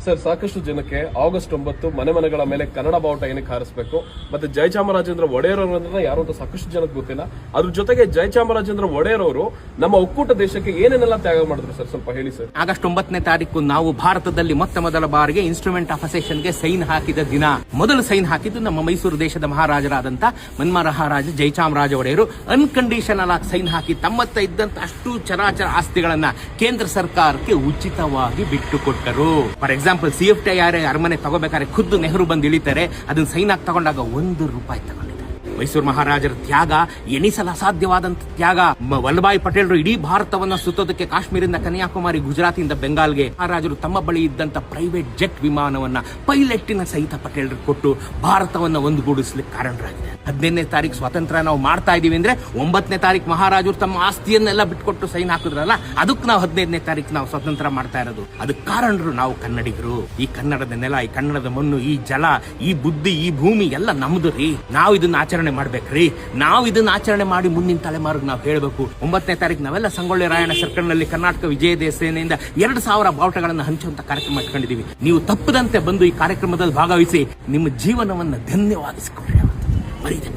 Sir, ಸಾಕಷ್ಟು ಜನಕ್ಕೆ August 9 ಮನೆ ಮನೆಗಳ ಮೇಲೆ ಕನ್ನಡ ಬಾವುಟ ಏನಕ್ಕೆ ಹಾರಿಸಬೇಕು, ಮತ್ತೆ ಜಯಚಾಮರಾಜೇಂದ್ರ ಒಡೆಯರ್ ಅವರನ್ನ ಯಾರು ಅಂತ ಸಾಕಷ್ಟು ಜನಕ್ಕೆ ಗೊತ್ತಿಲ್ಲ. ಅದ್ರ ಜೊತೆಗೆ ಜಯಚಾಮರಾಜೇಂದ್ರ ಒಡೆಯರ್ ಅವರು ನಮ್ಮ ಒಕ್ಕೂಟ ದೇಶಕ್ಕೆ ಏನೇನೆಲ್ಲ ತ್ಯಾಗ ಮಾಡಿದ್ರು ಸರ್, ಸ್ವಲ್ಪ ಹೇಳಿ ಸರ್. ಆಗಸ್ಟ್ 9ನೇ ತಾರೀಕು ನಾವು ಭಾರತದಲ್ಲಿ ಮೊದಲ ಬಾರಿಗೆ ಇನ್ಸ್ಟ್ರೂಮೆಂಟ್ ಆಫ್ ಅಸೆಷನ್ಗೆ ಸೈನ್ ಹಾಕಿದ ದಿನ. ಮೊದಲು ಸೈನ್ ಹಾಕಿದ್ದು ನಮ್ಮ ಮೈಸೂರು ದೇಶದ ಮಹಾರಾಜರಾದಂತ ಮನ್ಮಹಾರಾಜ ಜಯಚಾಮರಾಜ ಒಡೆಯರು ಅನ್ಕಂಡೀಷನಲ್ ಆಗಿ ಸೈನ್ ಹಾಕಿ ತಮ್ಮತ್ತ ಇದ್ದಂತ ಅಷ್ಟು ಚರಾಚರ ಆಸ್ತಿಗಳನ್ನ ಕೇಂದ್ರ ಸರ್ಕಾರಕ್ಕೆ ಉಚಿತವಾಗಿ ಬಿಟ್ಟುಕೊಟ್ಟರು. ಫಾರ್ ಎಕ್ಸಾಂಪಲ್ CFTI ಅರಮನೆ ತಗೋಬೇಕಾದ್ರೆ ಖುದ್ದು ನೆಹರು ಬಂದು ಇಳಿತಾರೆ, ಅದನ್ನ ಸೈನ್ ಹಾಕಿ ತಗೊಂಡಾಗ ₹1 ತಗೊಂಡಿದ್ದಾರೆ. ಮೈಸೂರು ಮಹಾರಾಜರ ತ್ಯಾಗ ಎಣಿಸಲು ಅಸಾಧ್ಯವಾದಂತ ತ್ಯಾಗ. ವಲ್ಲಭಾಯಿ ಪಟೇಲರು ಇಡೀ ಭಾರತವನ್ನ ಸುತ್ತೋದಕ್ಕೆ ಕಾಶ್ಮೀರದಿಂದ ಕನ್ಯಾಕುಮಾರಿ, ಗುಜರಾತಿಂದ ಬೆಂಗಾಲ್ಗೆ ಮಹಾರಾಜರು ತಮ್ಮ ಬಳಿ ಇದ್ದಂತ ಪ್ರೈವೇಟ್ ಜೆಟ್ ವಿಮಾನವನ್ನ ಪೈಲಟ್ಟಿನ ಸಹಿತ ಪಟೇಲರು ಕೊಟ್ಟು ಭಾರತವನ್ನ ಒಂದುಗೂಡಿಸ್ಲಿಕ್ಕೆ ಕಾರಣರಾಗಿದೆ. 15ನೇ ತಾರೀಕು ಸ್ವಾತಂತ್ರ್ಯ ನಾವು ಮಾಡ್ತಾ ಇದೀವಿ ಅಂದ್ರೆ 9ನೇ ತಾರೀಕು ಮಹಾರಾಜರು ತಮ್ಮ ಆಸ್ತಿಯನ್ನೆಲ್ಲ ಬಿಟ್ಕೊಟ್ಟು ಸೈನ್ ಹಾಕಿದ್ರಲ್ಲ, ಅದಕ್ಕೆ ನಾವು 15ನೇ ತಾರೀಕು ನಾವು ಸ್ವಾತಂತ್ರ್ಯ ಮಾಡ್ತಾ ಇರೋದು. ಅದಕ್ಕೆ ಕಾರಣರು ನಾವು ಕನ್ನಡಿಗರು. ಈ ಕನ್ನಡದ ನೆಲ, ಈ ಕನ್ನಡದ ಮಣ್ಣು, ಈ ಜಲ, ಈ ಬುದ್ಧಿ, ಈ ಭೂಮಿ ಎಲ್ಲ ನಮ್ದು ರೀ. ನಾವು ಇದನ್ನ ಆಚರಣೆ ಮಾಡ್ಬೇಕ್ರಿ. ನಾವು ಇದನ್ನ ಆಚರಣೆ ಮಾಡಿ ಮುಂದಿನ ತಲೆಮಾರಿಗೆ ನಾವು ಹೇಳಬೇಕು. 9ನೇ ತಾರೀಕು ನಾವೆಲ್ಲ ಸಂಗೊಳ್ಳಿ ರಾಯಣ್ಣ ಸರ್ಕಲ್ ನಲ್ಲಿ ಕರ್ನಾಟಕ ವಿಜಯ ಸೇನೆಯಿಂದ 2,000 ಬಾವುಟಗಳನ್ನು ಹಂಚುವಂತ ಕಾರ್ಯಕ್ರಮ ಇಟ್ಕೊಂಡಿದೀವಿ. ನೀವು ತಪ್ಪದಂತೆ ಬಂದು ಈ ಕಾರ್ಯಕ್ರಮದಲ್ಲಿ ಭಾಗವಹಿಸಿ ನಿಮ್ಮ ಜೀವನವನ್ನ ಧನ್ಯವಾಗಿಸಿಕೊಡ್ರಿ. ಮರೀದೆ